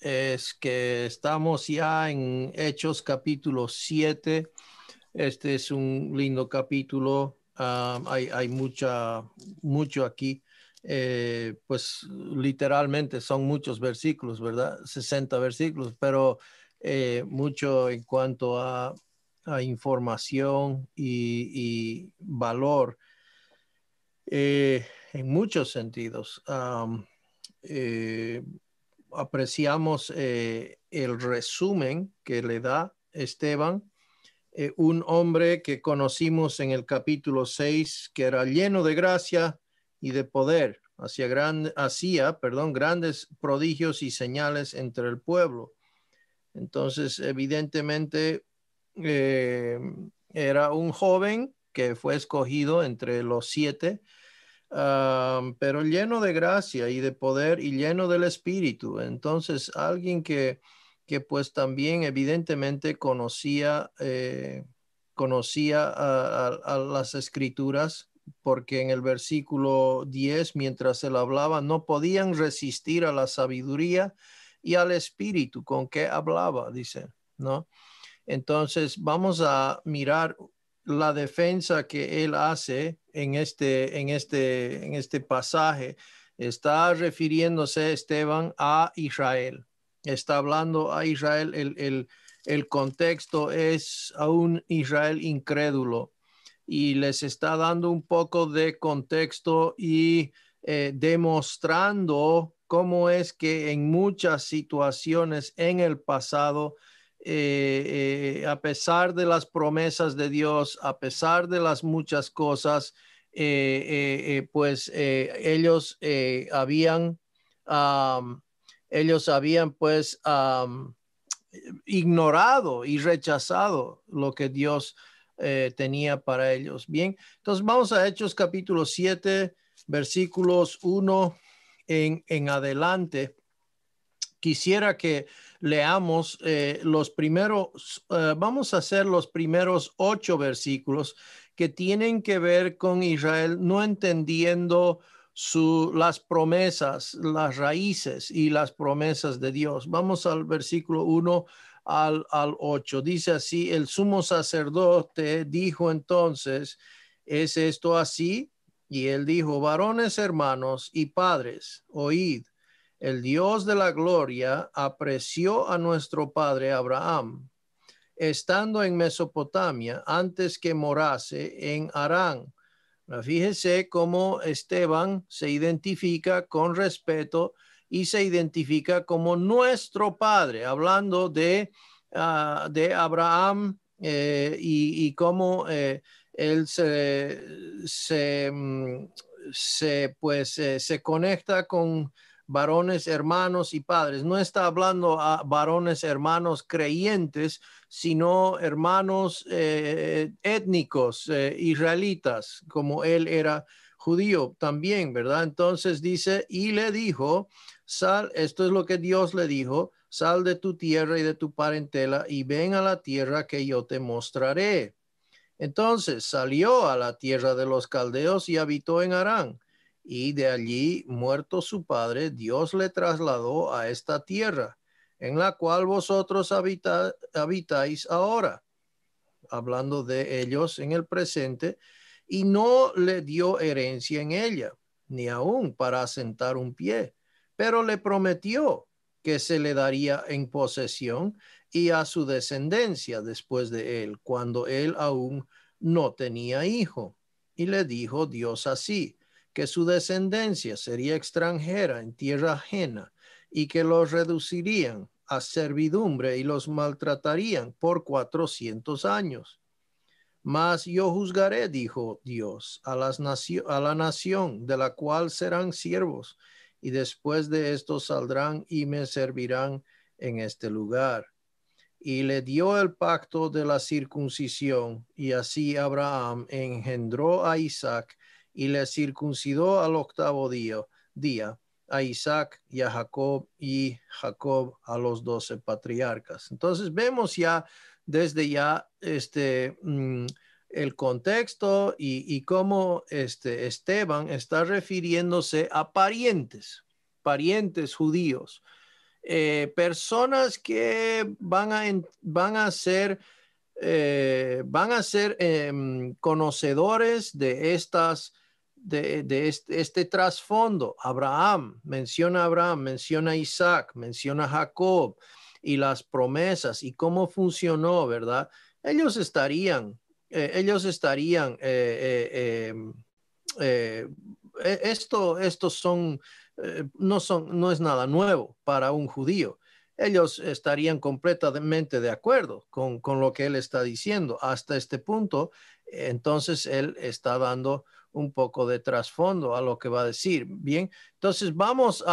es que estamos ya en Hechos capítulo 7. Este es un lindo capítulo. Hay mucho aquí. Pues literalmente son muchos versículos, ¿verdad? 60 versículos, pero mucho en cuanto a información y valor en muchos sentidos. Eh, Apreciamos el resumen que le da Esteban, un hombre que conocimos en el capítulo 6, que era lleno de gracia y de poder, hacía grandes prodigios y señales entre el pueblo. Entonces, evidentemente, eh, era un joven que fue escogido entre los 7, pero lleno de gracia y de poder y lleno del Espíritu. Entonces, alguien que pues también evidentemente conocía a las Escrituras, porque en el versículo 10, mientras él hablaba, no podían resistir a la sabiduría y al Espíritu con que hablaba, dice, ¿no? Entonces, vamos a mirar la defensa que él hace en este pasaje. Está refiriéndose Esteban a Israel. Está hablando a Israel. El contexto es a un Israel incrédulo y les está dando un poco de contexto y demostrando cómo es que en muchas situaciones en el pasado, a pesar de las promesas de Dios, a pesar de las muchas cosas, pues um, ellos habían pues ignorado y rechazado lo que Dios tenía para ellos. Bien, entonces vamos a Hechos capítulo 7, versículos 1 en adelante. Quisiera que leamos los primeros, vamos a hacer los primeros 8 versículos que tienen que ver con Israel no entendiendo las promesas, las raíces y las promesas de Dios. Vamos al versículo 1 al 8. Dice así: el sumo sacerdote dijo entonces, ¿es esto así? Y él dijo: varones hermanos y padres, oíd. El Dios de la gloria apreció a nuestro padre Abraham, estando en Mesopotamia, antes que morase en Harán. Fíjese cómo Esteban se identifica con respeto y se identifica como nuestro padre, hablando de Abraham, y cómo él se conecta con varones, hermanos y padres. No está hablando a varones, hermanos creyentes, sino hermanos étnicos, israelitas, como él era judío también, ¿verdad? Entonces dice, y le dijo, sal, esto es lo que Dios le dijo: sal de tu tierra y de tu parentela y ven a la tierra que yo te mostraré. Entonces salió a la tierra de los caldeos y habitó en Harán. Y de allí, muerto su padre, Dios le trasladó a esta tierra, en la cual vosotros habitáis ahora, hablando de ellos en el presente, y no le dio herencia en ella, ni aún para asentar un pie, pero le prometió que se le daría en posesión y a su descendencia después de él, cuando él aún no tenía hijo. Y le dijo Dios así: que su descendencia sería extranjera en tierra ajena, y que los reducirían a servidumbre y los maltratarían por 400 años. Mas yo juzgaré, dijo Dios, a la nación de la cual serán siervos, y después de esto saldrán y me servirán en este lugar. Y le dio el pacto de la circuncisión, y así Abraham engendró a Isaac y le circuncidó al octavo día a Isaac y a Jacob, y Jacob a los 12 patriarcas. Entonces vemos ya desde ya el contexto y cómo Esteban está refiriéndose a parientes judíos. personas que van a ser conocedores de este trasfondo. Menciona Abraham, menciona Isaac, menciona Jacob y las promesas y cómo funcionó, ¿verdad? Ellos estarían, estos son, no es nada nuevo para un judío. Ellos estarían completamente de acuerdo con lo que él está diciendo hasta este punto. Entonces él está dando un poco de trasfondo a lo que va a decir. Bien, entonces vamos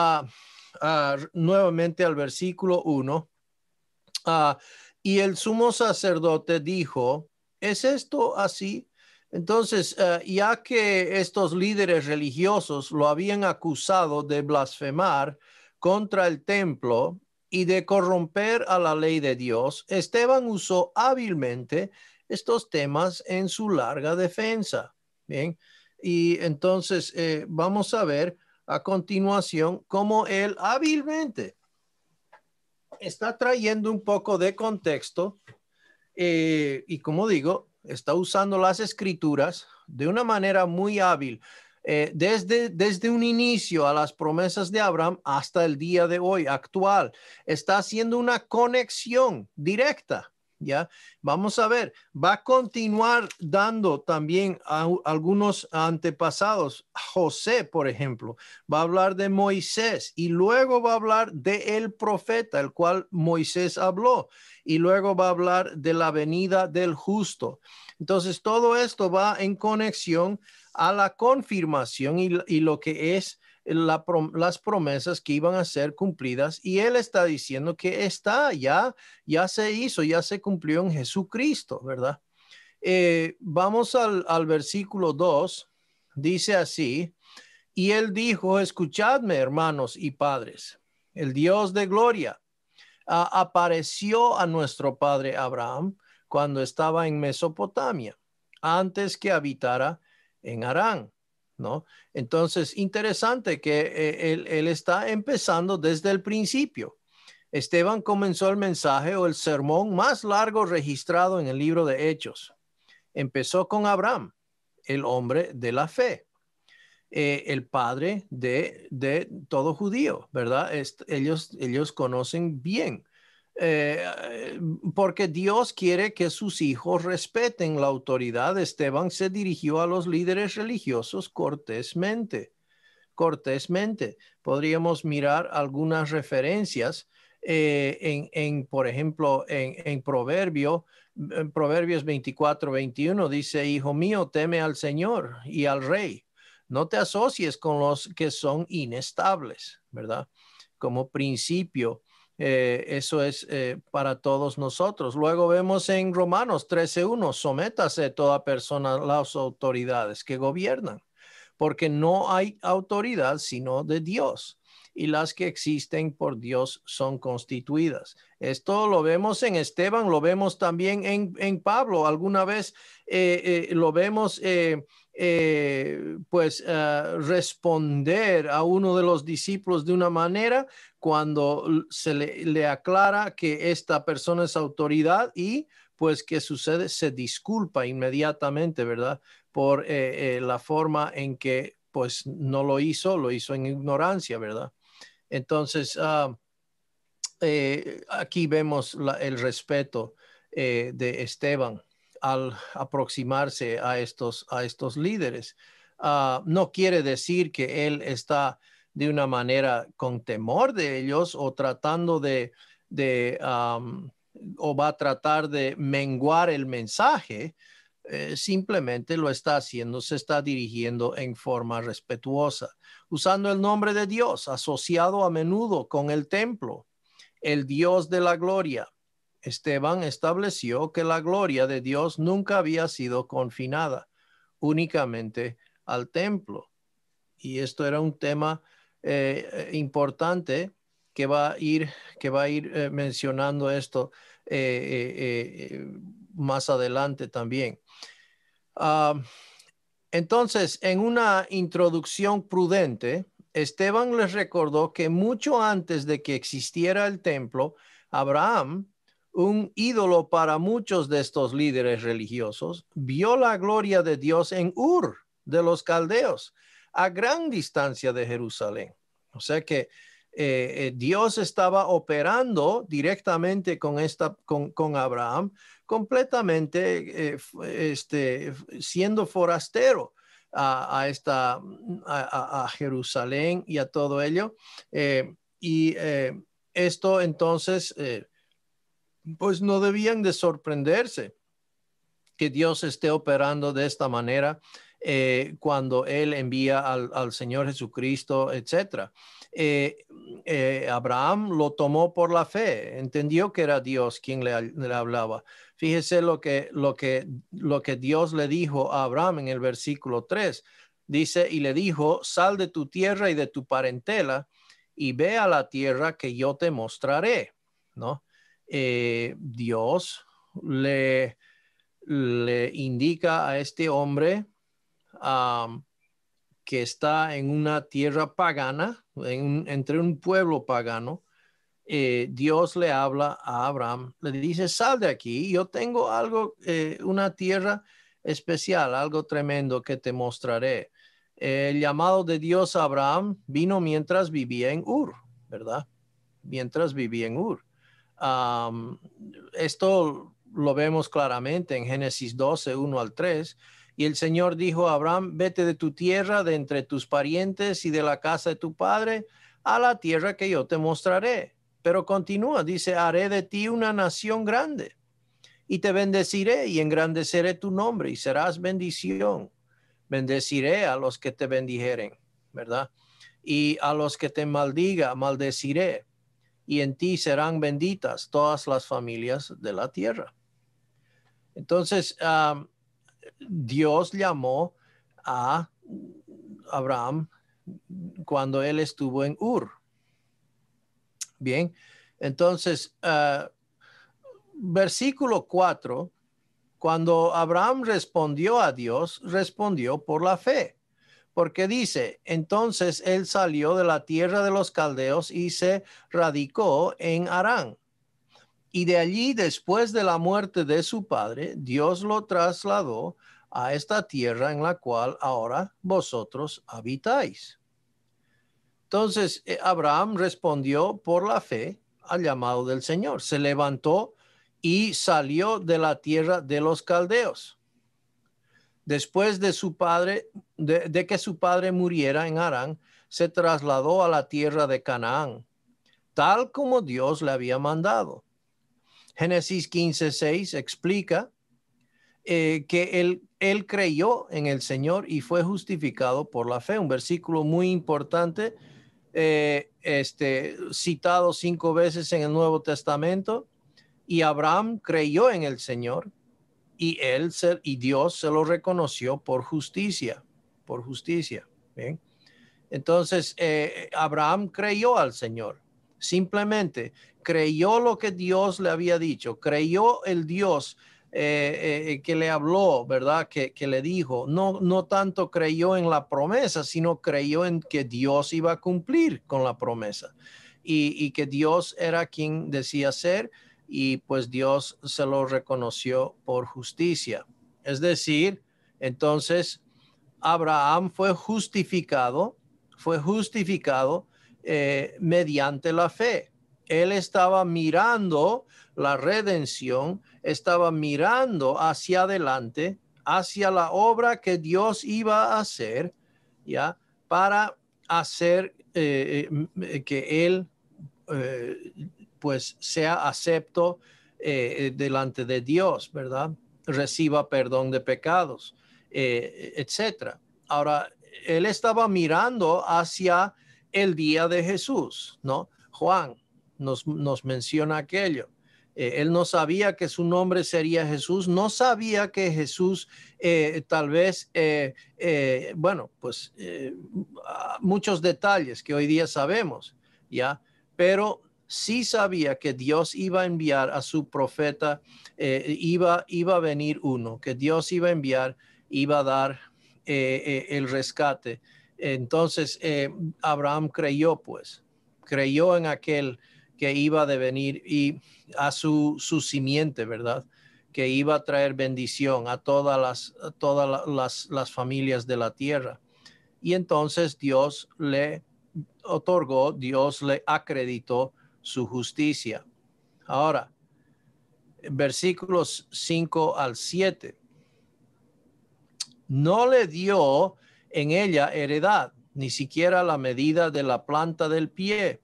nuevamente al versículo 1. Y el sumo sacerdote dijo, ¿es esto así? Entonces, ya que estos líderes religiosos lo habían acusado de blasfemar contra el templo y de corromper a la ley de Dios, Esteban usó hábilmente estos temas en su larga defensa. Bien, y entonces vamos a ver a continuación cómo él hábilmente está trayendo un poco de contexto y como digo, está usando las escrituras de una manera muy hábil, desde un inicio a las promesas de Abraham hasta el día de hoy actual. Está haciendo una conexión directa. Ya, vamos a ver, va a continuar dando también a algunos antepasados. José, por ejemplo, va a hablar de Moisés y luego va a hablar de el profeta, el cual Moisés habló, y luego va a hablar de la venida del justo. Entonces, todo esto va en conexión a la confirmación y lo que es las promesas que iban a ser cumplidas, y él está diciendo que ya se hizo, ya se cumplió en Jesucristo, ¿verdad? Vamos al versículo 2, dice así, y él dijo, escuchadme, hermanos y padres, el Dios de gloria apareció a nuestro padre Abraham cuando estaba en Mesopotamia, antes que habitara en Harán, ¿no? Entonces, interesante que él está empezando desde el principio. Esteban comenzó el mensaje o el sermón más largo registrado en el libro de Hechos. Empezó con Abraham, el hombre de la fe, el padre de todo judío, ¿verdad? Ellos conocen bien, porque Dios quiere que sus hijos respeten la autoridad. Esteban se dirigió a los líderes religiosos cortésmente. Podríamos mirar algunas referencias por ejemplo, en Proverbios 24:21 dice, hijo mío, teme al Señor y al Rey. No te asocies con los que son inestables, ¿verdad? Como principio, eso es para todos nosotros. Luego vemos en Romanos 13:1, sométase toda persona a las autoridades que gobiernan, porque no hay autoridad sino de Dios, y las que existen por Dios son constituidas. Esto lo vemos en Esteban, lo vemos también en Pablo. Alguna vez lo vemos responder a uno de los discípulos de una manera cuando se le aclara que esta persona es autoridad, y pues ¿qué sucede? Se disculpa inmediatamente, ¿verdad? Por la forma en que pues no lo hizo en ignorancia, ¿verdad? Entonces, aquí vemos el respeto de Esteban al aproximarse a estos líderes. No quiere decir que él está de una manera con temor de ellos o tratando o va a tratar de menguar el mensaje. Simplemente lo está haciendo, se está dirigiendo en forma respetuosa, usando el nombre de Dios, asociado a menudo con el templo, el Dios de la gloria. Esteban estableció que la gloria de Dios nunca había sido confinada únicamente al templo. Y esto era un tema importante que va a ir mencionando esto más adelante también. Uh, entonces, en una introducción prudente, Esteban les recordó que mucho antes de que existiera el templo, Abraham, un ídolo para muchos de estos líderes religiosos, vio la gloria de Dios en Ur de los caldeos, a gran distancia de Jerusalén. O sea que Dios estaba operando directamente con Abraham, completamente siendo forastero a Jerusalén y a todo ello. Esto entonces, pues no debían de sorprenderse que Dios esté operando de esta manera cuando Él envía al Señor Jesucristo, etc. Abraham lo tomó por la fe, entendió que era Dios quien le hablaba. Fíjese lo que Dios le dijo a Abraham en el versículo 3. Dice, y le dijo, sal de tu tierra y de tu parentela y ve a la tierra que yo te mostraré, ¿no? Dios le indica a este hombre que está en una tierra pagana, entre un pueblo pagano. Dios le habla a Abraham, le dice, sal de aquí, yo tengo algo, una tierra especial, algo tremendo que te mostraré. El llamado de Dios a Abraham vino mientras vivía en Ur, ¿verdad? Mientras vivía en Ur. Esto lo vemos claramente en Génesis 12, 1 al 3. Y el Señor dijo a Abraham, vete de tu tierra, de entre tus parientes y de la casa de tu padre, a la tierra que yo te mostraré. Pero continúa, dice, haré de ti una nación grande y te bendeciré y engrandeceré tu nombre y serás bendición. Bendeciré a los que te bendijeren, ¿verdad? Y a los que te maldiga, maldeciré. Y en ti serán benditas todas las familias de la tierra. Entonces, Dios llamó a Abraham cuando él estuvo en Ur. Bien, entonces, versículo 4, cuando Abraham respondió a Dios, respondió por la fe. Porque dice, entonces él salió de la tierra de los caldeos y se radicó en Harán. Y de allí, después de la muerte de su padre, Dios lo trasladó a esta tierra en la cual ahora vosotros habitáis. Entonces, Abraham respondió por la fe al llamado del Señor. Se levantó y salió de la tierra de los caldeos. Después de su padre, de que su padre muriera en Harán, se trasladó a la tierra de Canaán, tal como Dios le había mandado. Génesis 15:6 explica que él creyó en el Señor y fue justificado por la fe. Un versículo muy importante, citado 5 veces en el Nuevo Testamento. Y Abraham creyó en el Señor y Dios se lo reconoció por justicia, por justicia. ¿Bien? Entonces, Abraham creyó al Señor, simplemente creyó lo que Dios le había dicho, creyó el Dios que le habló, ¿verdad? Que le dijo, no tanto creyó en la promesa, sino creyó en que Dios iba a cumplir con la promesa y que Dios era quien decía ser, y pues Dios se lo reconoció por justicia. Es decir, entonces Abraham fue justificado mediante la fe. Él estaba mirando la redención, estaba mirando hacia adelante, hacia la obra que Dios iba a hacer, ¿ya? Para hacer que él pues sea acepto delante de Dios, ¿verdad? Reciba perdón de pecados, etcétera. Ahora, él estaba mirando hacia el día de Jesús, ¿no? Juan nos menciona aquello. Él no sabía que su nombre sería Jesús, no sabía que Jesús tal vez, muchos detalles que hoy día sabemos, ¿ya? Pero sí sabía que Dios iba a enviar a su profeta, iba a venir uno, que Dios iba a enviar, iba a dar el rescate Entonces, Abraham creyó en aquel que iba a venir y a su simiente, ¿verdad? Que iba a traer bendición a todas las familias de la tierra. Y entonces Dios le otorgó, Dios le acreditó su justicia. Ahora, versículos 5 al 7. No le dio en ella heredad, ni siquiera la medida de la planta del pie.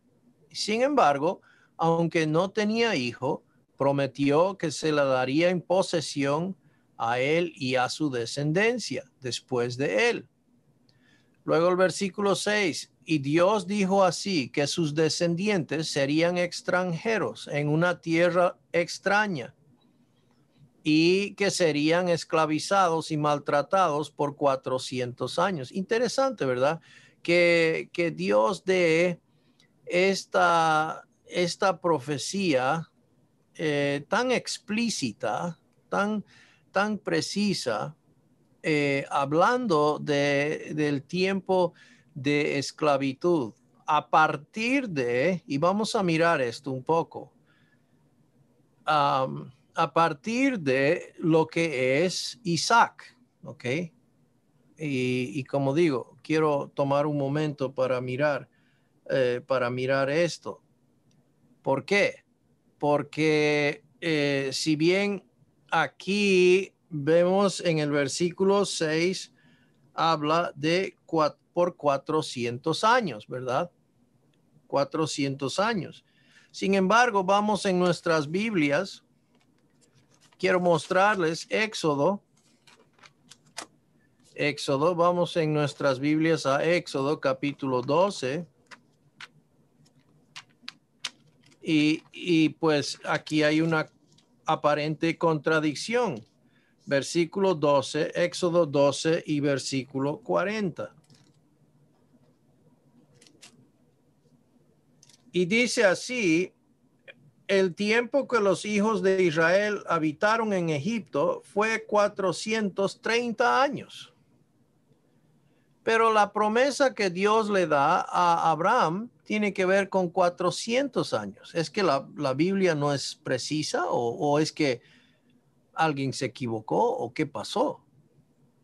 Sin embargo, aunque no tenía hijo, prometió que se la daría en posesión a él y a su descendencia después de él. Luego el versículo 6, y Dios dijo así, que sus descendientes serían extranjeros en una tierra extraña y que serían esclavizados y maltratados por 400 años. Interesante, ¿verdad? Que Dios dé esta profecía tan explícita, tan precisa, hablando del tiempo de esclavitud. A partir de, y vamos a mirar esto un poco, a partir de lo que es Isaac, ¿ok? Y como digo, quiero tomar un momento para mirar esto. ¿Por qué? Porque si bien aquí vemos en el versículo 6, habla de por 400 años, ¿verdad? 400 años. Sin embargo, vamos en nuestras Biblias. Quiero mostrarles Éxodo, vamos en nuestras Biblias a Éxodo capítulo 12. Y pues aquí hay una aparente contradicción. Versículo 12, Éxodo 12 y versículo 40. Y dice así: el tiempo que los hijos de Israel habitaron en Egipto fue 430 años. Pero la promesa que Dios le da a Abraham tiene que ver con 400 años. ¿Es que la Biblia no es precisa o es que alguien se equivocó o qué pasó?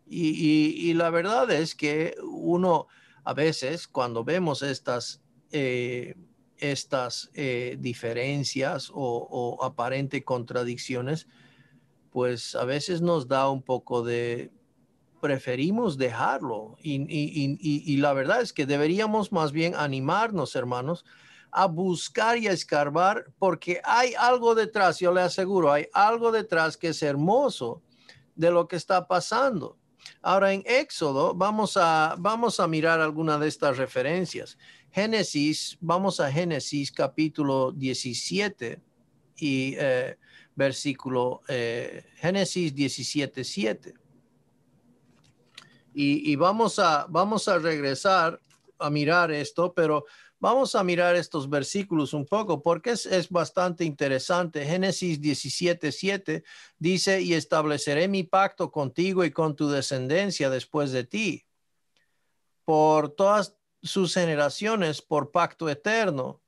Y la verdad es que uno a veces cuando vemos estas diferencias o aparente contradicciones, pues a veces nos da un poco de, preferimos dejarlo. Y la verdad es que deberíamos más bien animarnos, hermanos, a buscar y a escarbar, porque hay algo detrás, yo le aseguro, hay algo detrás que es hermoso de lo que está pasando. Ahora en Éxodo vamos a mirar alguna de estas referencias. Vamos a Génesis capítulo 17 y Génesis 17:7. Y vamos a regresar a mirar esto, pero vamos a mirar estos versículos un poco porque es bastante interesante. Génesis 17:7 dice: y estableceré mi pacto contigo y con tu descendencia después de ti, por todas sus generaciones, por pacto eterno,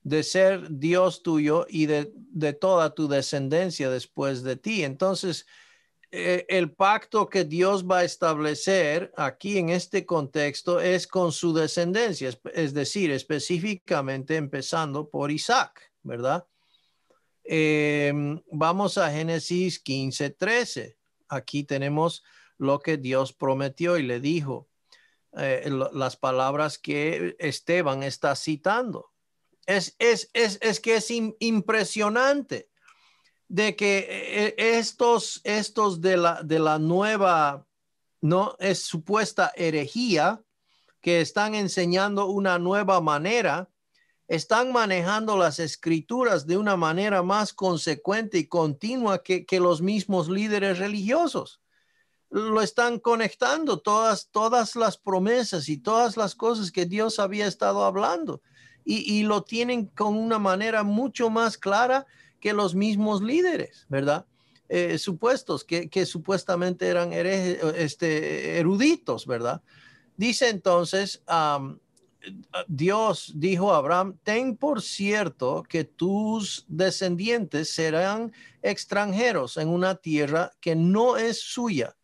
de ser Dios tuyo y de toda tu descendencia después de ti. Entonces, el pacto que Dios va a establecer aquí en este contexto es con su descendencia, es decir, específicamente empezando por Isaac, ¿verdad? Vamos a Génesis 15:13. Aquí tenemos lo que Dios prometió y le dijo, las palabras que Esteban está citando. Es que es impresionante de que estos de la nueva, no es supuesta herejía, que están enseñando una nueva manera, están manejando las escrituras de una manera más consecuente y continua que los mismos líderes religiosos. Lo están conectando todas las promesas y todas las cosas que Dios había estado hablando y lo tienen con una manera mucho más clara que los mismos líderes, ¿verdad? Supuestos que supuestamente eran eruditos, ¿verdad? Dice entonces, Dios dijo a Abraham, ten por cierto que tus descendientes serán extranjeros en una tierra que no es suya,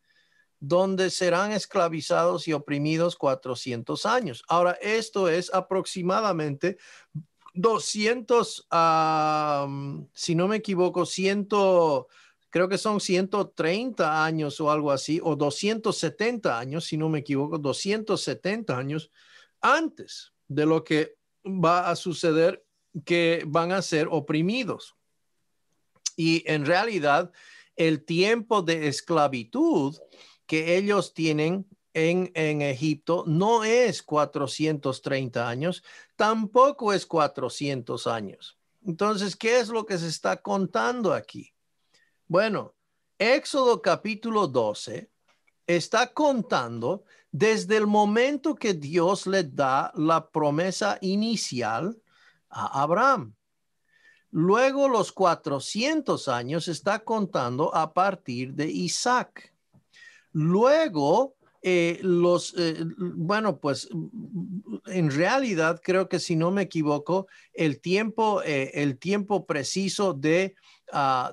donde serán esclavizados y oprimidos 400 años. Ahora, esto es aproximadamente 200, si no me equivoco, creo que son 130 años o algo así, o 270 años, si no me equivoco, 270 años antes de lo que va a suceder, que van a ser oprimidos. Y en realidad, el tiempo de esclavitud que ellos tienen en Egipto no es 430 años, tampoco es 400 años. Entonces, ¿qué es lo que se está contando aquí? Bueno, Éxodo capítulo 12 está contando desde el momento que Dios le da la promesa inicial a Abraham. Luego los 400 años está contando a partir de Isaac. Luego, bueno, pues en realidad creo que si no me equivoco, el tiempo preciso de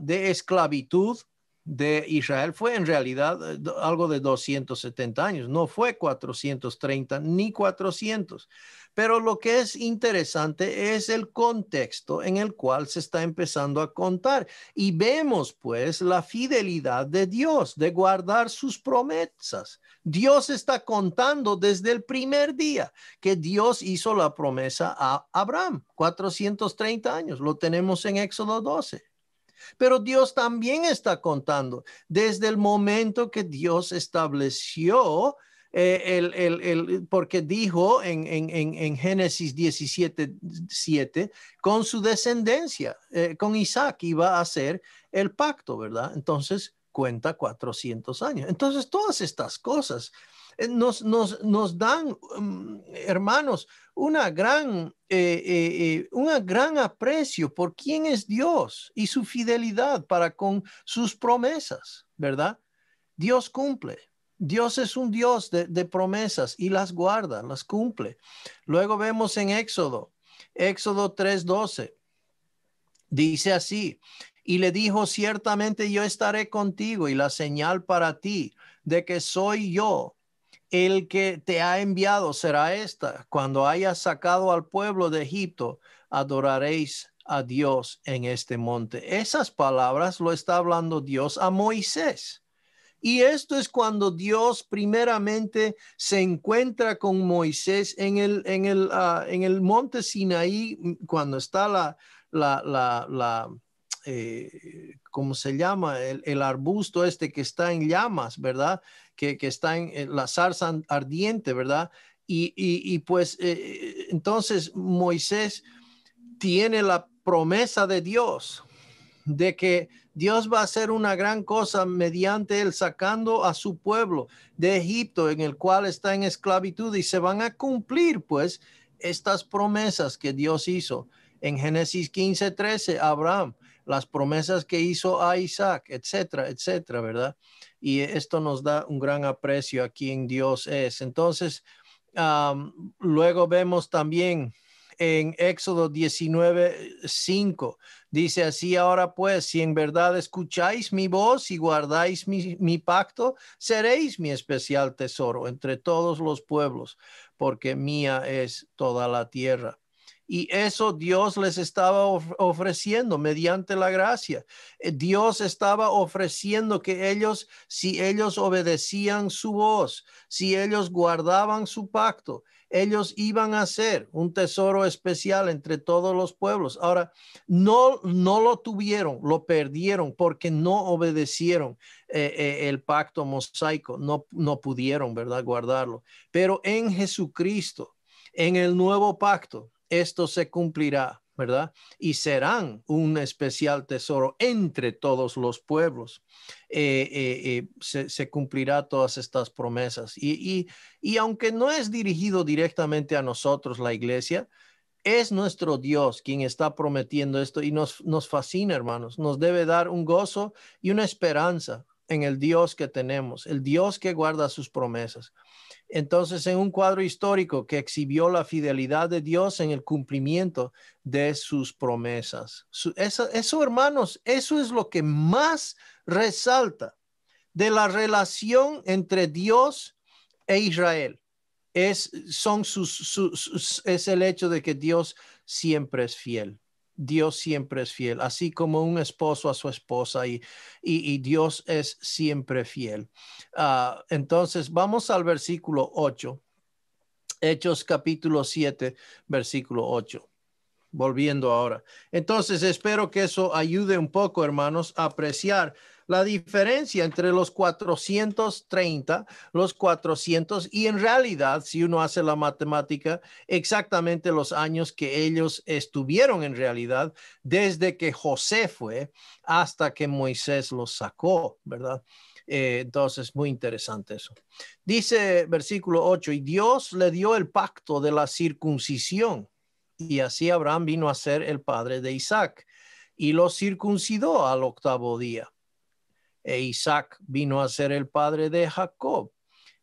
esclavitud de Israel fue en realidad algo de 270 años, no fue 430 ni 400. Pero lo que es interesante es el contexto en el cual se está empezando a contar. Y vemos pues la fidelidad de Dios de guardar sus promesas. Dios está contando desde el primer día que Dios hizo la promesa a Abraham, 430 años. Lo tenemos en Éxodo 12. Pero Dios también está contando desde el momento que Dios estableció porque dijo en Génesis 17:7, con su descendencia, con Isaac iba a hacer el pacto, ¿verdad? Entonces cuenta 400 años. Entonces todas estas cosas nos dan, hermanos, un gran aprecio por quién es Dios y su fidelidad para con sus promesas, ¿verdad? Dios cumple. Dios es un Dios de promesas y las guarda, las cumple. Luego vemos en Éxodo 3:12, dice así, y le dijo, ciertamente yo estaré contigo y la señal para ti de que soy yo el que te ha enviado será esta: cuando hayas sacado al pueblo de Egipto, adoraréis a Dios en este monte. Esas palabras lo está hablando Dios a Moisés. Y esto es cuando Dios primeramente se encuentra con Moisés en el monte Sinaí, cuando está ¿cómo se llama? El arbusto este que está en llamas, ¿verdad? Que está en la zarza ardiente, ¿verdad? Y pues entonces Moisés tiene la promesa de Dios de que Dios va a hacer una gran cosa mediante él, sacando a su pueblo de Egipto, en el cual está en esclavitud, y se van a cumplir pues estas promesas que Dios hizo en Génesis 15:13 a Abraham, las promesas que hizo a Isaac, etcétera, etcétera, ¿verdad? Y esto nos da un gran aprecio a quien Dios es. Entonces, luego vemos también en Éxodo 19:5, dice así: ahora pues, si en verdad escucháis mi voz y guardáis mi pacto, seréis mi especial tesoro entre todos los pueblos, porque mía es toda la tierra. Y eso Dios les estaba ofreciendo mediante la gracia. Dios estaba ofreciendo que ellos, si ellos obedecían su voz, si ellos guardaban su pacto, ellos iban a ser un tesoro especial entre todos los pueblos. Ahora, no lo tuvieron, lo perdieron porque no obedecieron el pacto mosaico, no pudieron, ¿verdad?, guardarlo. Pero en Jesucristo, en el nuevo pacto, esto se cumplirá, ¿verdad? Y serán un especial tesoro entre todos los pueblos. Se cumplirá todas estas promesas. Y aunque no es dirigido directamente a nosotros, la iglesia, es nuestro Dios quien está prometiendo esto y nos fascina, hermanos. Nos debe dar un gozo y una esperanza en el Dios que tenemos, el Dios que guarda sus promesas. Entonces, en un cuadro histórico que exhibió la fidelidad de Dios en el cumplimiento de sus promesas. Eso, hermanos, eso es lo que más resalta de la relación entre Dios e Israel. Es el hecho de que Dios siempre es fiel. Dios siempre es fiel, así como un esposo a su esposa y Dios es siempre fiel. Entonces, vamos al versículo 8, Hechos capítulo 7, versículo 8. Volviendo ahora. Entonces, espero que eso ayude un poco, hermanos, a apreciar la diferencia entre los 430, los 400 y en realidad, si uno hace la matemática, exactamente los años que ellos estuvieron en realidad desde que José fue hasta que Moisés los sacó, ¿verdad? Entonces, muy interesante eso. Dice versículo 8, y Dios le dio el pacto de la circuncisión. Y así Abraham vino a ser el padre de Isaac y lo circuncidó al 8º día. E Isaac vino a ser el padre de Jacob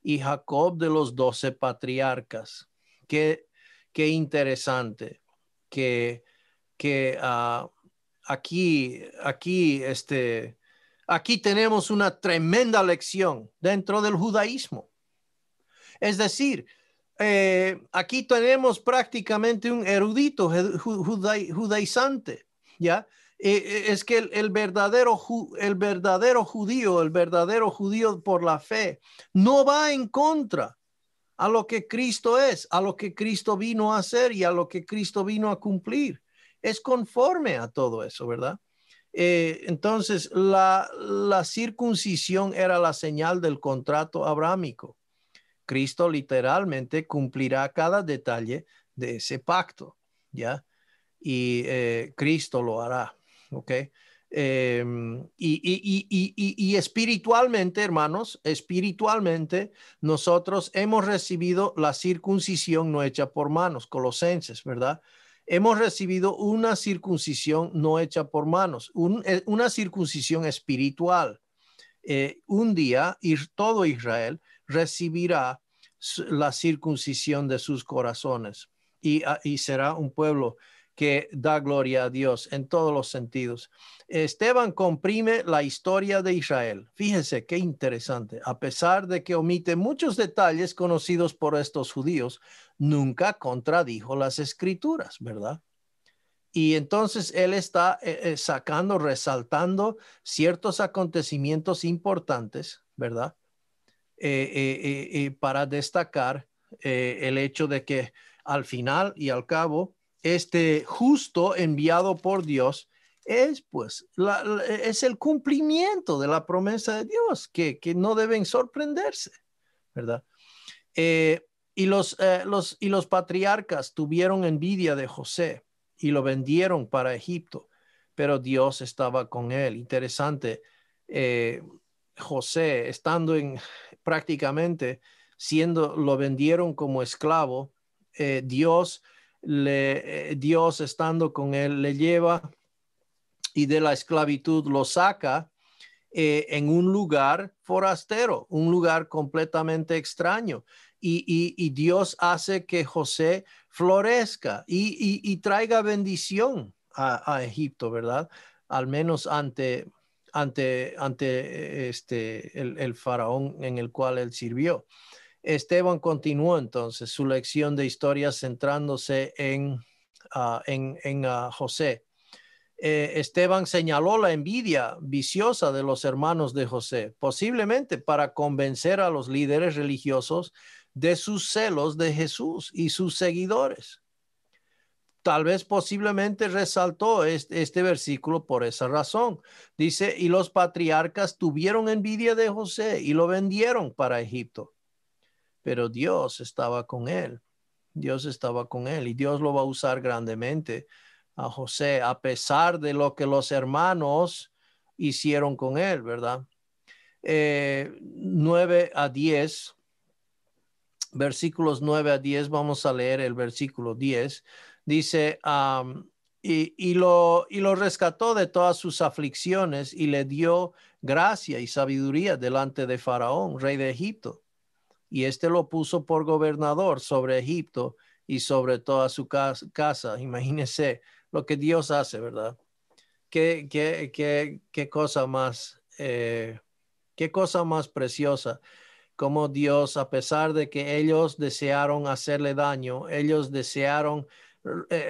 y Jacob de los 12 patriarcas. Qué interesante que aquí tenemos una tremenda lección dentro del judaísmo. Es decir, aquí tenemos prácticamente un erudito judaizante, ¿ya? Es que el verdadero judío por la fe, no va en contra a lo que Cristo es, a lo que Cristo vino a hacer y a lo que Cristo vino a cumplir. Es conforme a todo eso, ¿verdad? Entonces, la circuncisión era la señal del contrato abrámico. Cristo literalmente cumplirá cada detalle de ese pacto, ¿ya? Y Cristo lo hará, ¿ok? Y espiritualmente, hermanos, espiritualmente, nosotros hemos recibido la circuncisión no hecha por manos, Colosenses, ¿verdad? Hemos recibido una circuncisión no hecha por manos, una circuncisión espiritual. Un día todo Israel recibirá la circuncisión de sus corazones y será un pueblo que da gloria a Dios en todos los sentidos. Esteban comprime la historia de Israel. Fíjese qué interesante. A pesar de que omite muchos detalles conocidos por estos judíos, nunca contradijo las escrituras, ¿verdad? Y entonces él está sacando, resaltando ciertos acontecimientos importantes, ¿verdad? Para destacar el hecho de que al final y al cabo, este justo enviado por Dios es pues es el cumplimiento de la promesa de Dios, que no deben sorprenderse, ¿verdad? Y los patriarcas tuvieron envidia de José y lo vendieron para Egipto, pero Dios estaba con él. Interesante, José estando prácticamente lo vendieron como esclavo, Dios estando con él le lleva y de la esclavitud lo saca en un lugar forastero, un lugar completamente extraño. Y Dios hace que José florezca y traiga bendición a Egipto, ¿verdad? Al menos ante el faraón en el cual él sirvió. Esteban continuó entonces su lección de historia centrándose en José. Esteban señaló la envidia viciosa de los hermanos de José, posiblemente para convencer a los líderes religiosos de sus celos de Jesús y sus seguidores. Tal vez posiblemente resaltó este versículo por esa razón. Dice, y los patriarcas tuvieron envidia de José y lo vendieron para Egipto. Pero Dios estaba con él. Dios estaba con él y Dios lo va a usar grandemente a José, a pesar de lo que los hermanos hicieron con él, ¿verdad? 9 a 10, versículos 9 a 10, vamos a leer el versículo 10. Dice, y lo rescató de todas sus aflicciones y le dio gracia y sabiduría delante de Faraón, rey de Egipto. Y lo puso por gobernador sobre Egipto y sobre toda su casa. Imagínense lo que Dios hace, ¿verdad? Qué cosa más, qué cosa más preciosa. Como Dios, a pesar de que ellos desearon hacerle daño, ellos desearon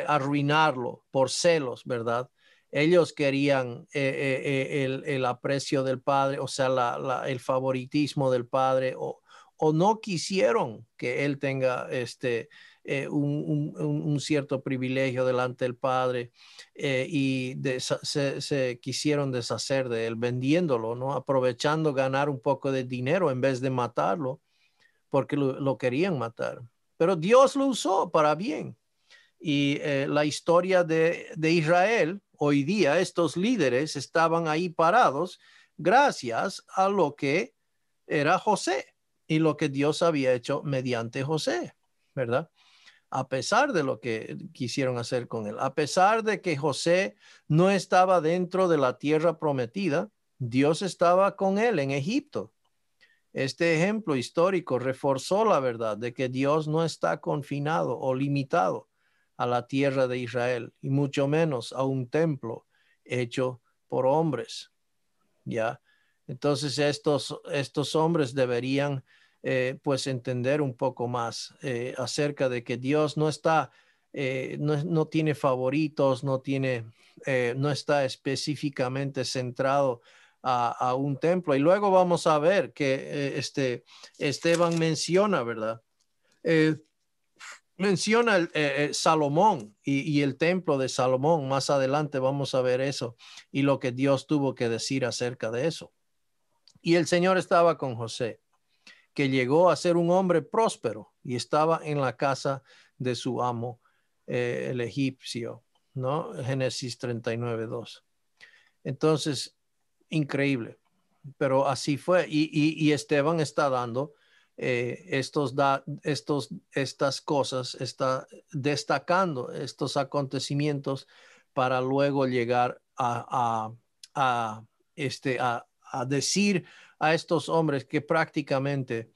arruinarlo por celos, ¿verdad? Ellos querían el aprecio del Padre, o sea, el favoritismo del Padre, o no quisieron que él tenga un cierto privilegio delante del Padre, y se quisieron deshacer de él vendiéndolo, ¿no? Aprovechando ganar un poco de dinero en vez de matarlo, porque lo querían matar. Pero Dios lo usó para bien. Y la historia de Israel, hoy día estos líderes estaban ahí parados gracias a lo que era José y lo que Dios había hecho mediante José, ¿verdad? A pesar de lo que quisieron hacer con él, a pesar de que José no estaba dentro de la tierra prometida, Dios estaba con él en Egipto. Este ejemplo histórico reforzó la verdad de que Dios no está confinado o limitado a la tierra de Israel, y mucho menos a un templo hecho por hombres, ¿ya? Entonces estos hombres deberían pues entender un poco más acerca de que Dios no está, no tiene favoritos, no está específicamente centrado a un templo. Y luego vamos a ver que Esteban menciona, ¿verdad? Eh, Menciona Salomón y el templo de Salomón. Más adelante vamos a ver eso y lo que Dios tuvo que decir acerca de eso. Y el Señor estaba con José, que llegó a ser un hombre próspero y estaba en la casa de su amo, el egipcio, ¿no? Génesis 39:2. Entonces, increíble, pero así fue. Y Esteban está dando estas cosas, está destacando estos acontecimientos para luego llegar a, a decir a estos hombres que prácticamente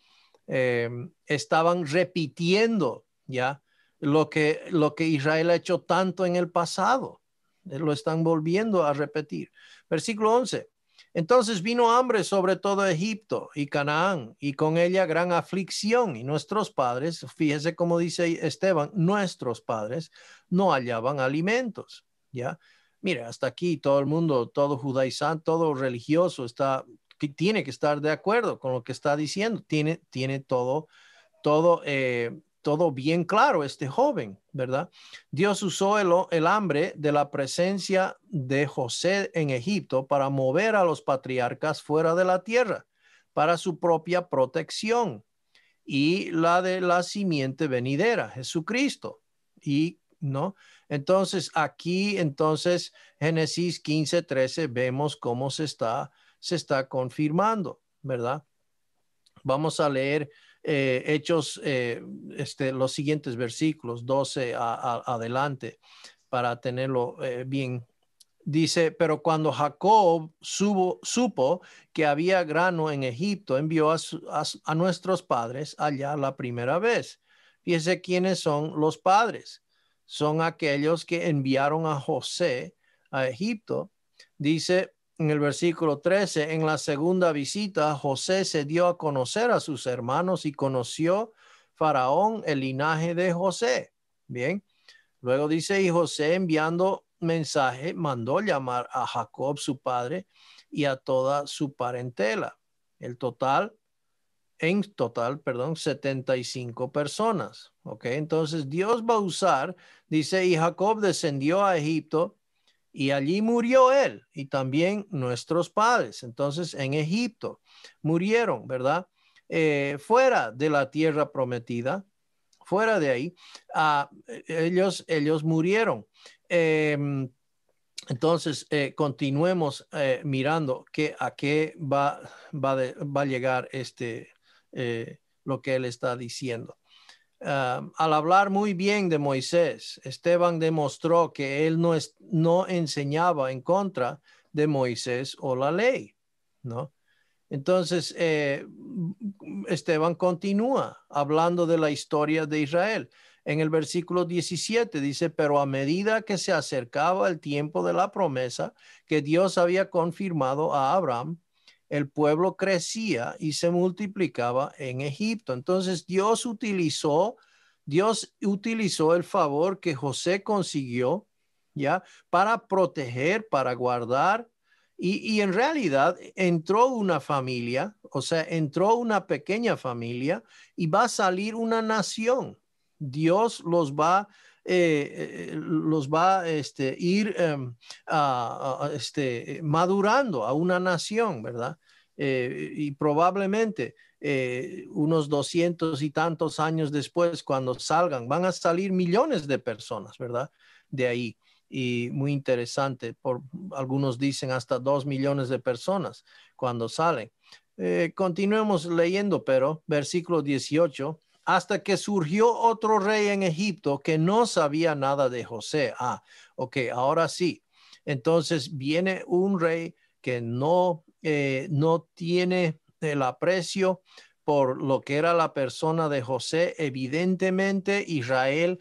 estaban repitiendo ya lo que Israel ha hecho tanto en el pasado. Lo están volviendo a repetir. Versículo 11. Entonces vino hambre sobre todo Egipto y Canaán, y con ella gran aflicción, y nuestros padres, fíjese cómo dice Esteban, nuestros padres no hallaban alimentos, ¿ya? Mira, hasta aquí todo el mundo, todo judaizante, todo religioso tiene que estar de acuerdo con lo que está diciendo, tiene todo bien claro este joven, ¿verdad? Dios usó el hambre de la presencia de José en Egipto para mover a los patriarcas fuera de la tierra, para su propia protección y la de la simiente venidera, Jesucristo. Y no, entonces Génesis 15:13 vemos cómo se está confirmando, ¿verdad? Vamos a leer Hechos, los siguientes versículos, 12 adelante, para tenerlo bien. Dice, pero cuando Jacob supo que había grano en Egipto, envió a nuestros padres allá la primera vez. Fíjese quiénes son los padres. Son aquellos que enviaron a José a Egipto. Dice en el versículo 13, en la segunda visita, José se dio a conocer a sus hermanos y conoció Faraón el linaje de José. Bien. Luego dice, y José enviando mensaje, mandó llamar a Jacob su padre y a toda su parentela. En total, perdón, 75 personas. Ok, entonces Dios va a usar, dice, y Jacob descendió a Egipto y allí murió él y también nuestros padres. Entonces en Egipto murieron, ¿verdad? Fuera de la tierra prometida, fuera de ahí, ellos murieron. Entonces, continuemos mirando a qué va a llegar lo que él está diciendo. Al hablar muy bien de Moisés, Esteban demostró que él no enseñaba en contra de Moisés o la ley, ¿no? Entonces, Esteban continúa hablando de la historia de Israel. En el versículo 17 dice, pero a medida que se acercaba el tiempo de la promesa que Dios había confirmado a Abraham, el pueblo crecía y se multiplicaba en Egipto. Entonces Dios utilizó el favor que José consiguió, ¿ya? Para proteger, para guardar. Y en realidad entró una familia, o sea, entró una pequeña familia y va a salir una nación. Dios los va a ir madurando a una nación, ¿verdad? Y probablemente unos 200 y tantos años después, cuando salgan, van a salir millones de personas, ¿verdad? De ahí. Y muy interesante, algunos dicen hasta 2 millones de personas cuando salen. Continuemos leyendo, pero versículo 18, hasta que surgió otro rey en Egipto que no sabía nada de José. Ok, ahora sí. Entonces viene un rey que no tiene el aprecio por lo que era la persona de José. Evidentemente, Israel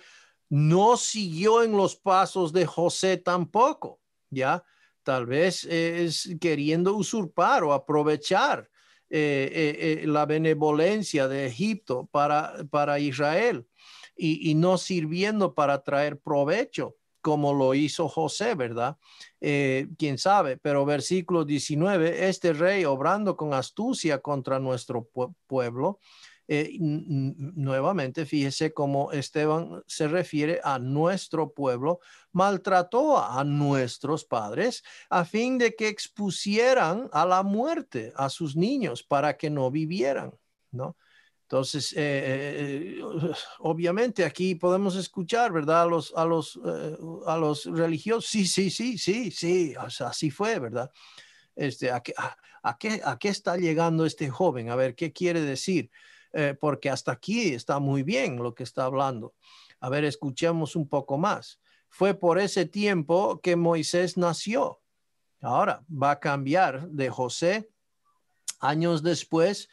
no siguió en los pasos de José tampoco, ¿ya? Tal vez es queriendo usurpar o aprovechar la benevolencia de Egipto para Israel y no sirviendo para traer provecho como lo hizo José, ¿verdad? Quién sabe, pero versículo 19, este rey obrando con astucia contra nuestro pueblo, nuevamente, fíjese cómo Esteban se refiere a nuestro pueblo, maltrató a nuestros padres a fin de que expusieran a la muerte a sus niños para que no vivieran, ¿no? Entonces, obviamente aquí podemos escuchar, ¿verdad? A los religiosos, sí, o sea, así fue, ¿verdad? ¿A qué está llegando este joven? A ver, ¿qué quiere decir? Porque hasta aquí está muy bien lo que está hablando. A ver, escuchemos un poco más. Fue por ese tiempo que Moisés nació. Ahora va a cambiar de José. Años después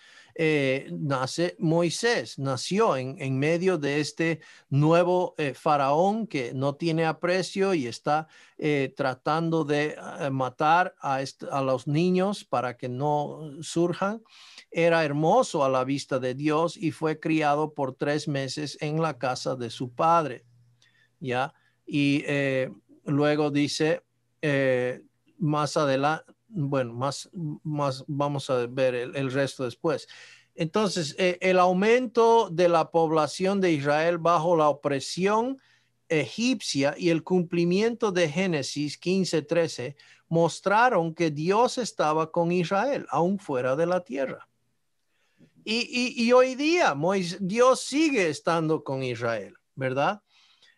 nace Moisés, nació en medio de este nuevo faraón que no tiene aprecio y está tratando de matar a los niños para que no surjan. Era hermoso a la vista de Dios y fue criado por 3 meses en la casa de su padre, ¿ya? Y luego dice más adelante, bueno, más vamos a ver el resto después. Entonces, el aumento de la población de Israel bajo la opresión egipcia y el cumplimiento de Génesis 15:13 mostraron que Dios estaba con Israel, aún fuera de la tierra. Y hoy día Dios sigue estando con Israel, ¿verdad?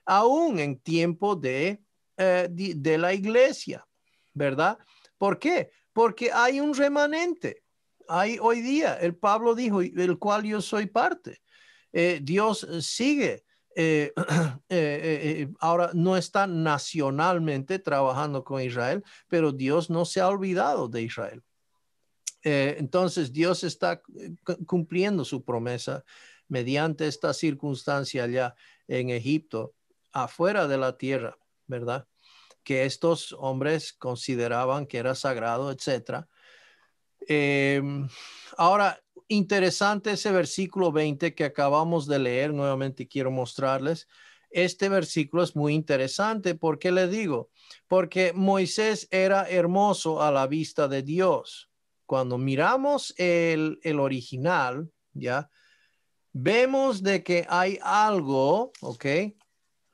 Aún en tiempo de la iglesia, ¿verdad? ¿Por qué? Porque hay un remanente. Hay hoy día, el Pablo dijo, el cual yo soy parte. Dios sigue. Ahora no está nacionalmente trabajando con Israel, pero Dios no se ha olvidado de Israel. Entonces Dios está cumpliendo su promesa mediante esta circunstancia allá en Egipto, afuera de la tierra, ¿verdad? Que estos hombres consideraban que era sagrado, etcétera. Eh, Ahora, interesante ese versículo 20 que acabamos de leer, nuevamente quiero mostrarles. Este versículo es muy interesante. ¿Por qué le digo? Porque Moisés era hermoso a la vista de Dios. Cuando miramos el original, ¿ya? Vemos de que hay algo, ¿ok?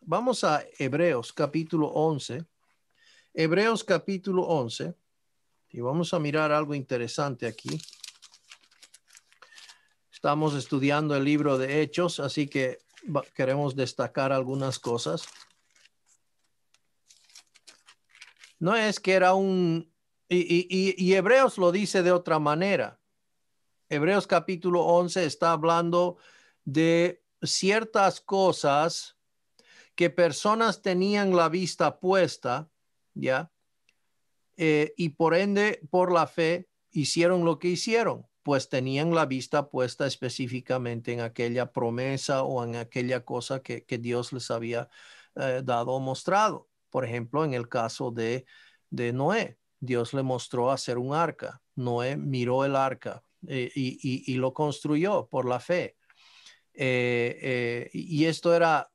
Vamos a Hebreos capítulo 11. Hebreos capítulo 11. Y vamos a mirar algo interesante aquí. Estamos estudiando el libro de Hechos, así que queremos destacar algunas cosas. No es que era y Hebreos lo dice de otra manera. Hebreos capítulo 11 está hablando de ciertas cosas que personas tenían la vista puesta, ¿ya? Y por ende, por la fe, hicieron lo que hicieron, pues tenían la vista puesta específicamente en aquella promesa o en aquella cosa que Dios les había dado o mostrado. Por ejemplo, en el caso de Noé, Dios le mostró hacer un arca. Noé miró el arca y lo construyó por la fe. Y esto era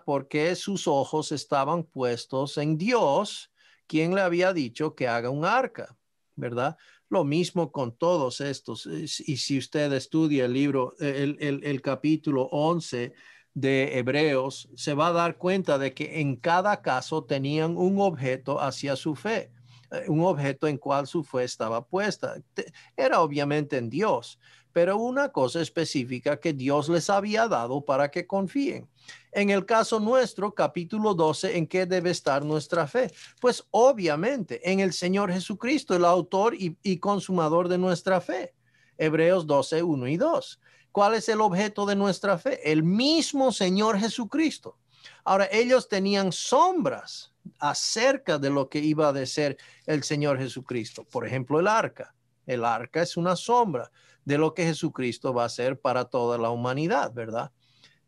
porque sus ojos estaban puestos en Dios, quien le había dicho que haga un arca, ¿verdad? Lo mismo con todos estos. Y si usted estudia el libro, el capítulo 11 de Hebreos, se va a dar cuenta de que en cada caso tenían un objeto hacia su fe, un objeto en cual su fe estaba puesta. Era obviamente en Dios, pero una cosa específica que Dios les había dado para que confíen. En el caso nuestro, capítulo 12, ¿en qué debe estar nuestra fe? Pues obviamente en el Señor Jesucristo, el autor y consumador de nuestra fe. Hebreos 12, 1 y 2. ¿Cuál es el objeto de nuestra fe? El mismo Señor Jesucristo. Ahora, ellos tenían sombras acerca de lo que iba a ser el Señor Jesucristo. Por ejemplo, el arca. El arca es una sombra de lo que Jesucristo va a hacer para toda la humanidad, ¿verdad?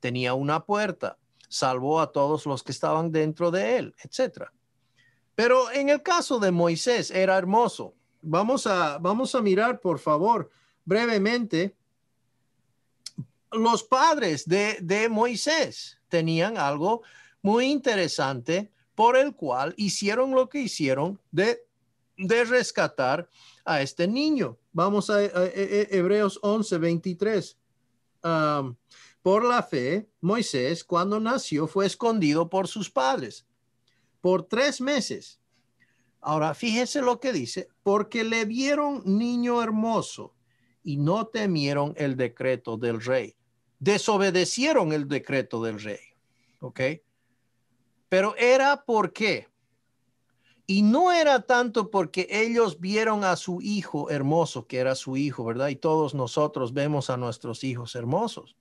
Tenía una puerta, salvó a todos los que estaban dentro de él, etcétera. Pero en el caso de Moisés era hermoso. Vamos a mirar, por favor, brevemente. Los padres de Moisés tenían algo muy interesante por el cual hicieron lo que hicieron de rescatar a este niño. Vamos a Hebreos 11, 23. Por la fe, Moisés, cuando nació, fue escondido por sus padres por 3 meses. Ahora, fíjese lo que dice, porque le vieron niño hermoso y no temieron el decreto del rey. Desobedecieron el decreto del rey. ¿Ok? Pero era ¿por qué? Y no era tanto porque ellos vieron a su hijo hermoso, que era su hijo, ¿verdad? Y todos nosotros vemos a nuestros hijos hermosos.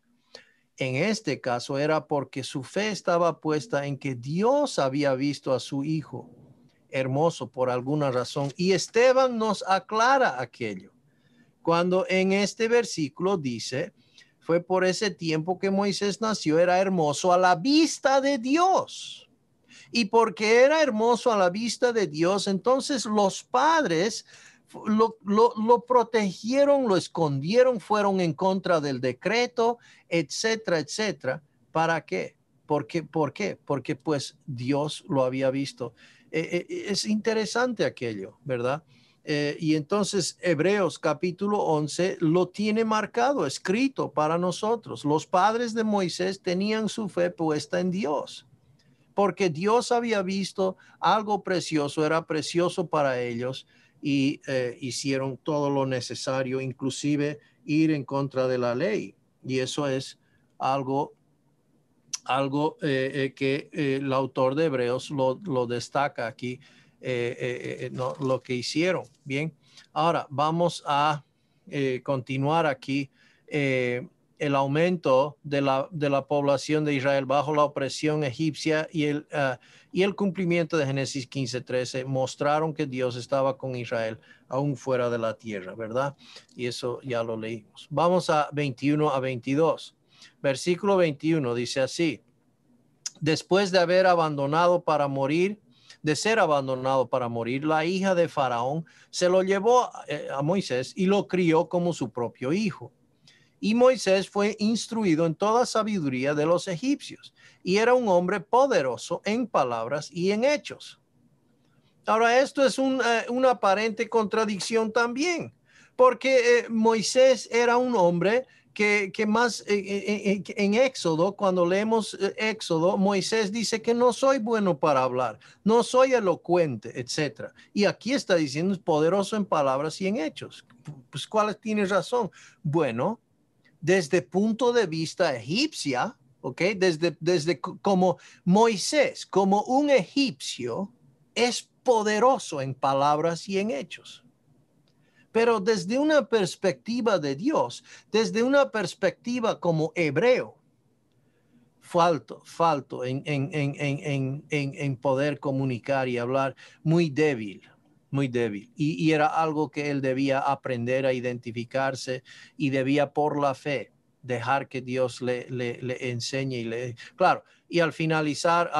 En este caso era porque su fe estaba puesta en que Dios había visto a su hijo hermoso por alguna razón. Y Esteban nos aclara aquello. Cuando en este versículo dice, fue por ese tiempo que Moisés nació, era hermoso a la vista de Dios. Y porque era hermoso a la vista de Dios, entonces los padres lo protegieron, lo escondieron, fueron en contra del decreto, etcétera, etcétera. ¿Para qué? ¿Por qué? Porque pues Dios lo había visto. Es interesante aquello, ¿verdad? Y entonces Hebreos capítulo 11 lo tiene marcado, escrito para nosotros. Los padres de Moisés tenían su fe puesta en Dios, porque Dios había visto algo precioso, era precioso para ellos y hicieron todo lo necesario, inclusive ir en contra de la ley. Y eso es algo que el autor de Hebreos lo destaca aquí, no, lo que hicieron. Bien, ahora vamos a continuar aquí. El aumento de la población de Israel bajo la opresión egipcia y el cumplimiento de Génesis 15:13 mostraron que Dios estaba con Israel aún fuera de la tierra, ¿verdad? Y eso ya lo leímos. Vamos a 21 a 22. Versículo 21 dice así: después de haber abandonado para morir, de ser abandonado para morir, la hija de Faraón se lo llevó a Moisés y lo crió como su propio hijo. Y Moisés fue instruido en toda sabiduría de los egipcios y era un hombre poderoso en palabras y en hechos. Ahora, esto es una aparente contradicción también, porque Moisés era un hombre que más en Éxodo, cuando leemos Éxodo, Moisés dice que no soy bueno para hablar, no soy elocuente, etcétera. Y aquí está diciendo es poderoso en palabras y en hechos. Pues, ¿cuál tiene razón? Bueno, desde punto de vista egipcia, ¿ok? Desde como Moisés, como un egipcio, es poderoso en palabras y en hechos. pero desde una perspectiva de Dios, desde una perspectiva como hebreo, falto en poder comunicar y hablar, muy débil, muy débil. Y era algo que él debía aprender a identificarse y debía por la fe dejar que Dios le enseñe y le... Claro, y al finalizar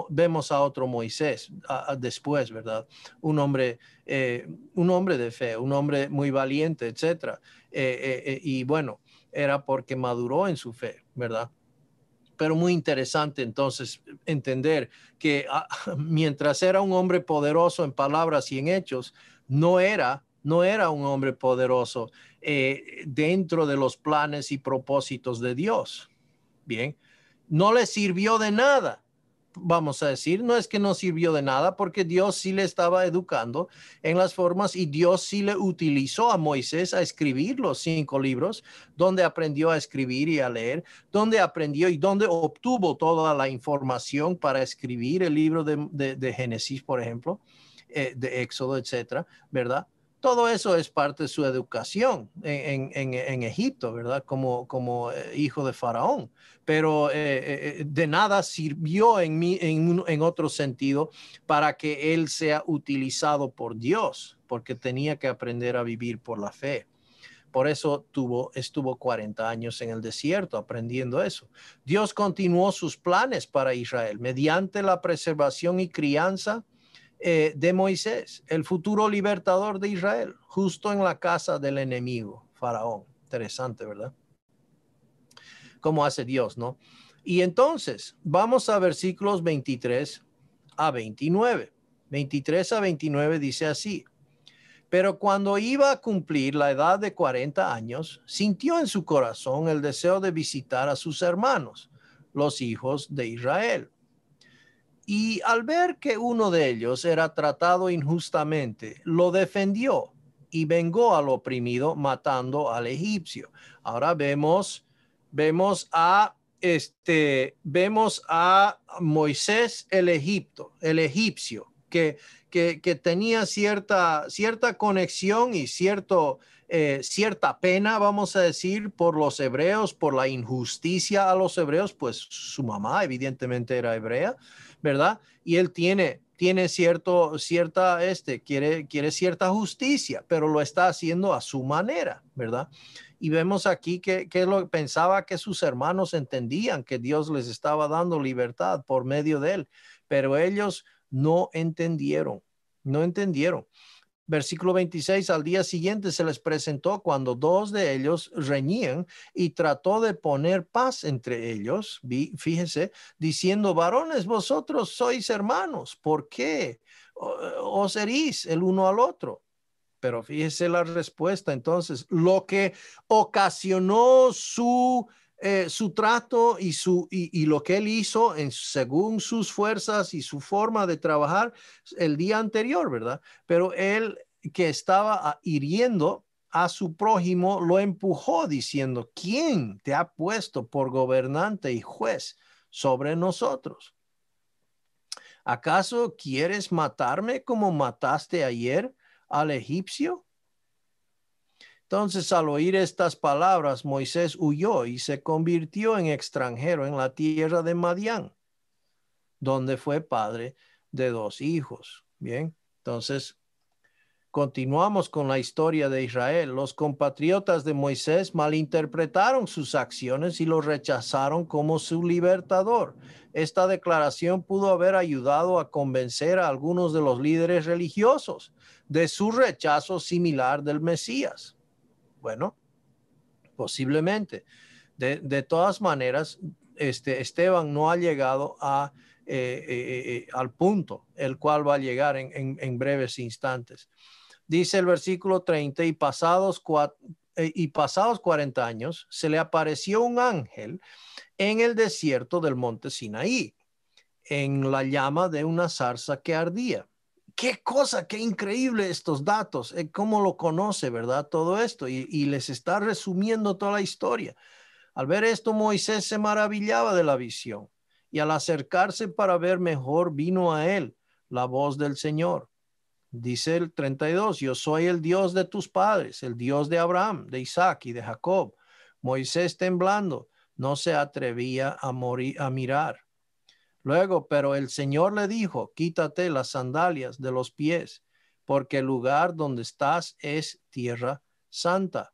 vemos a otro Moisés después, ¿verdad? Un hombre de fe, un hombre muy valiente, etcétera. Y bueno, era porque maduró en su fe, ¿verdad? Pero muy interesante entonces entender que mientras era un hombre poderoso en palabras y en hechos, no era un hombre poderoso dentro de los planes y propósitos de Dios. Bien, no le sirvió de nada. Vamos a decir, no es que no sirvió de nada porque Dios sí le estaba educando en las formas y Dios sí le utilizó a Moisés a escribir los 5 libros, donde aprendió a escribir y a leer, donde aprendió y donde obtuvo toda la información para escribir el libro de Génesis, por ejemplo, de Éxodo, etcétera, ¿verdad? Todo eso es parte de su educación en Egipto, ¿verdad? Como hijo de Faraón. Pero de nada sirvió en otro sentido para que él sea utilizado por Dios, porque tenía que aprender a vivir por la fe. Por eso estuvo 40 años en el desierto aprendiendo eso. Dios continuó sus planes para Israel mediante la preservación y crianza de Moisés, el futuro libertador de Israel, justo en la casa del enemigo, Faraón. Interesante, ¿verdad? Cómo hace Dios, ¿no? Y entonces, vamos a versículos 23 a 29. 23 a 29 dice así: pero cuando iba a cumplir la edad de 40 años, sintió en su corazón el deseo de visitar a sus hermanos, los hijos de Israel. Y al ver que uno de ellos era tratado injustamente, lo defendió y vengó al oprimido matando al egipcio. Ahora vemos a Moisés el egipcio, que tenía cierta conexión y cierta pena, vamos a decir, por los hebreos, por la injusticia a los hebreos, pues su mamá evidentemente era hebrea, ¿verdad? Y él quiere cierta justicia, pero lo está haciendo a su manera, ¿verdad? Y vemos aquí que pensaba que sus hermanos entendían que Dios les estaba dando libertad por medio de él, pero ellos no entendieron. Versículo 26, al día siguiente se les presentó cuando 2 de ellos reñían y trató de poner paz entre ellos. Fíjense, diciendo: varones, vosotros sois hermanos, ¿por qué os herís el uno al otro? Pero fíjese la respuesta. Entonces, lo que ocasionó su trato y lo que él hizo según sus fuerzas y su forma de trabajar el día anterior, ¿verdad? Pero él, que estaba hiriendo a su prójimo, lo empujó diciendo: ¿quién te ha puesto por gobernante y juez sobre nosotros? ¿Acaso quieres matarme como mataste ayer al egipcio? Entonces, al oír estas palabras, Moisés huyó y se convirtió en extranjero en la tierra de Madián, donde fue padre de 2 hijos. Bien, entonces continuamos con la historia de Israel. Los compatriotas de Moisés malinterpretaron sus acciones y lo rechazaron como su libertador. Esta declaración pudo haber ayudado a convencer a algunos de los líderes religiosos de su rechazo similar del Mesías. Bueno, posiblemente. De todas maneras, Esteban no ha llegado al punto el cual va a llegar en breves instantes. Dice el versículo 30, y pasados 40 años, se le apareció un ángel en el desierto del monte Sinaí, en la llama de una zarza que ardía. Qué cosa, qué increíble estos datos, cómo lo conoce, ¿verdad? Todo esto, y les está resumiendo toda la historia. Al ver esto, Moisés se maravillaba de la visión, y al acercarse para ver mejor, vino a él la voz del Señor. Dice el 32, yo soy el Dios de tus padres, el Dios de Abraham, de Isaac y de Jacob. Moisés temblando, no se atrevía a mirar. Luego, pero el Señor le dijo, quítate las sandalias de los pies, porque el lugar donde estás es tierra santa.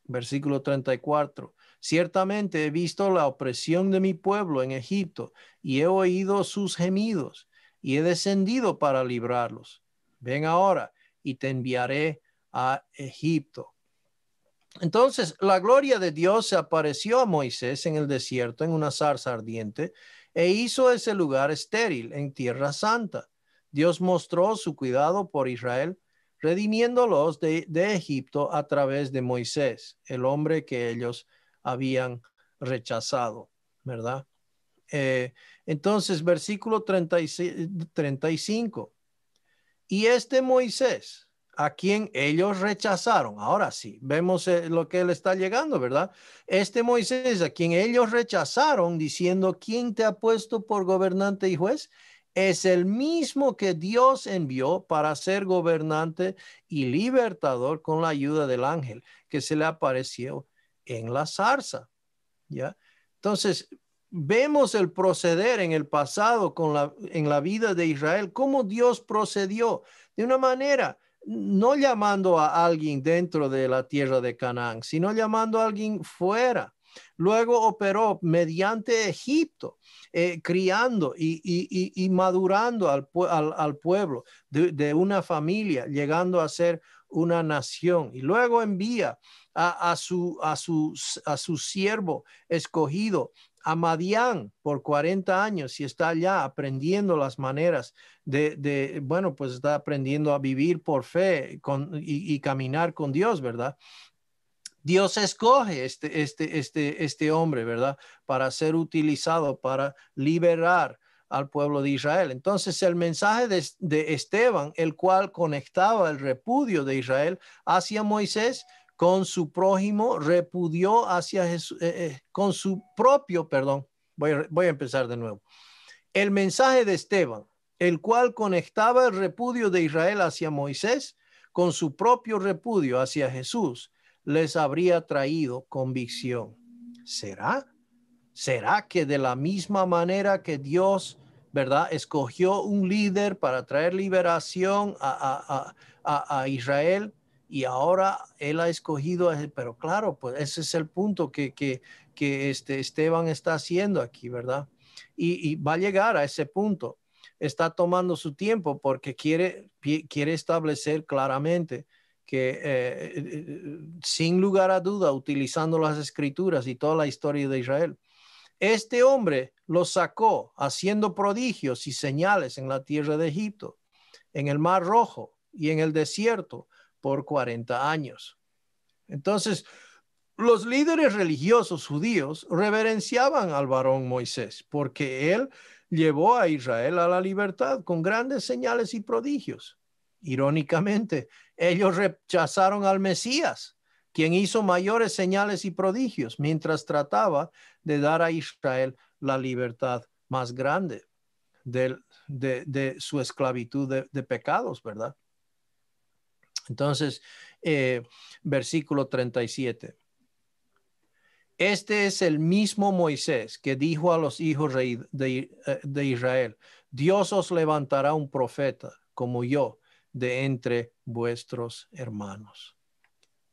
Versículo 34. Ciertamente he visto la opresión de mi pueblo en Egipto y he oído sus gemidos y he descendido para librarlos. Ven ahora y te enviaré a Egipto. Entonces, la gloria de Dios se apareció a Moisés en el desierto en una zarza ardiente e hizo ese lugar estéril en tierra santa. Dios mostró su cuidado por Israel, redimiéndolos de Egipto a través de Moisés, el hombre que ellos habían rechazado, ¿verdad? Entonces, versículo 35. Y este Moisés, a quien ellos rechazaron, ahora sí, vemos lo que él está llegando, ¿verdad? Este Moisés, a quien ellos rechazaron, diciendo, ¿quién te ha puesto por gobernante y juez? Es el mismo que Dios envió para ser gobernante y libertador con la ayuda del ángel que se le apareció en la zarza, ¿ya? Entonces, vemos el proceder en el pasado en la vida de Israel, cómo Dios procedió de una manera, no llamando a alguien dentro de la tierra de Canaán, sino llamando a alguien fuera. Luego operó mediante Egipto, criando y madurando al pueblo de una familia, llegando a ser una nación. Y luego envía a su siervo escogido a Madián por 40 años y está allá aprendiendo las maneras bueno, pues está aprendiendo a vivir por fe y caminar con Dios, ¿verdad? Dios escoge este hombre, ¿verdad? Para ser utilizado, para liberar al pueblo de Israel. Entonces el mensaje de Esteban, el cual conectaba el repudio de Israel hacia Moisés, con su prójimo repudió hacia Jesús, con su propio, perdón, voy a empezar de nuevo. El mensaje de Esteban, el cual conectaba el repudio de Israel hacia Moisés con su propio repudio hacia Jesús, les habría traído convicción. ¿Será? ¿Será que de la misma manera que Dios, ¿verdad?, escogió un líder para traer liberación a Israel y ahora él ha escogido, pero claro, pues ese es el punto que Esteban está haciendo aquí, ¿verdad? Y va a llegar a ese punto. Está tomando su tiempo porque quiere establecer claramente que sin lugar a duda, utilizando las escrituras y toda la historia de Israel, este hombre los sacó haciendo prodigios y señales en la tierra de Egipto, en el Mar Rojo y en el desierto por 40 años. Entonces, los líderes religiosos judíos reverenciaban al varón Moisés porque él llevó a Israel a la libertad con grandes señales y prodigios. Irónicamente, ellos rechazaron al Mesías, quien hizo mayores señales y prodigios mientras trataba de dar a Israel la libertad más grande de su esclavitud de pecados, ¿verdad? Entonces, versículo 37. Este es el mismo Moisés que dijo a los hijos de Israel, Dios os levantará un profeta como yo de entre vuestros hermanos.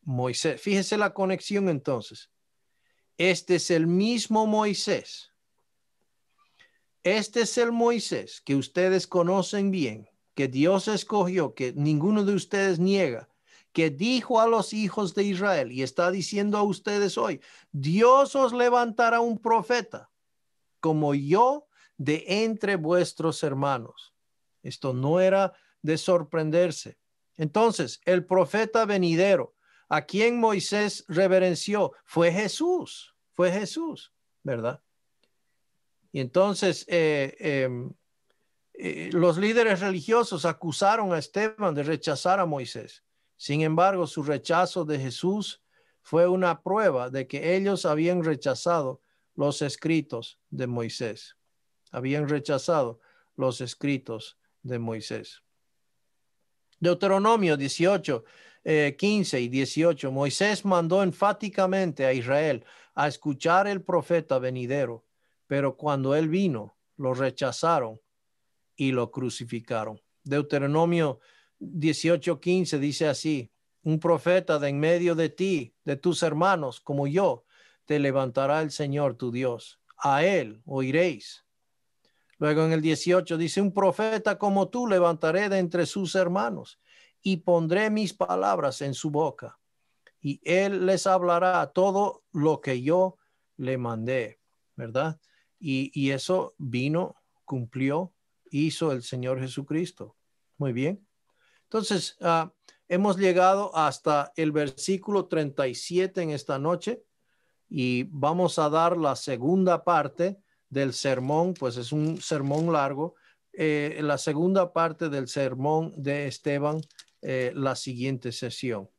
Moisés, fíjese la conexión entonces. Este es el mismo Moisés. Este es el Moisés que ustedes conocen bien, que Dios escogió, que ninguno de ustedes niega, que dijo a los hijos de Israel y está diciendo a ustedes hoy, Dios os levantará un profeta como yo de entre vuestros hermanos. Esto no era de sorprenderse. Entonces, el profeta venidero, a quien Moisés reverenció, fue Jesús, ¿verdad? Y entonces, los líderes religiosos acusaron a Esteban de rechazar a Moisés. Sin embargo, su rechazo de Jesús fue una prueba de que ellos habían rechazado los escritos de Moisés. Habían rechazado los escritos de Moisés. Deuteronomio 18, 15 y 18. Moisés mandó enfáticamente a Israel a escuchar el profeta venidero, pero cuando él vino, lo rechazaron y lo crucificaron. Deuteronomio 18:15 dice así: un profeta de en medio de ti, de tus hermanos, como yo, te levantará el Señor tu Dios. A él oiréis. Luego en el 18 dice: un profeta como tú levantaré de entre sus hermanos y pondré mis palabras en su boca, y él les hablará todo lo que yo le mandé, ¿verdad? Y eso vino, cumplió, hizo el Señor Jesucristo. Muy bien. Entonces, hemos llegado hasta el versículo 37 en esta noche y vamos a dar la segunda parte del sermón, pues es un sermón largo, la segunda parte del sermón de Esteban, la siguiente sesión.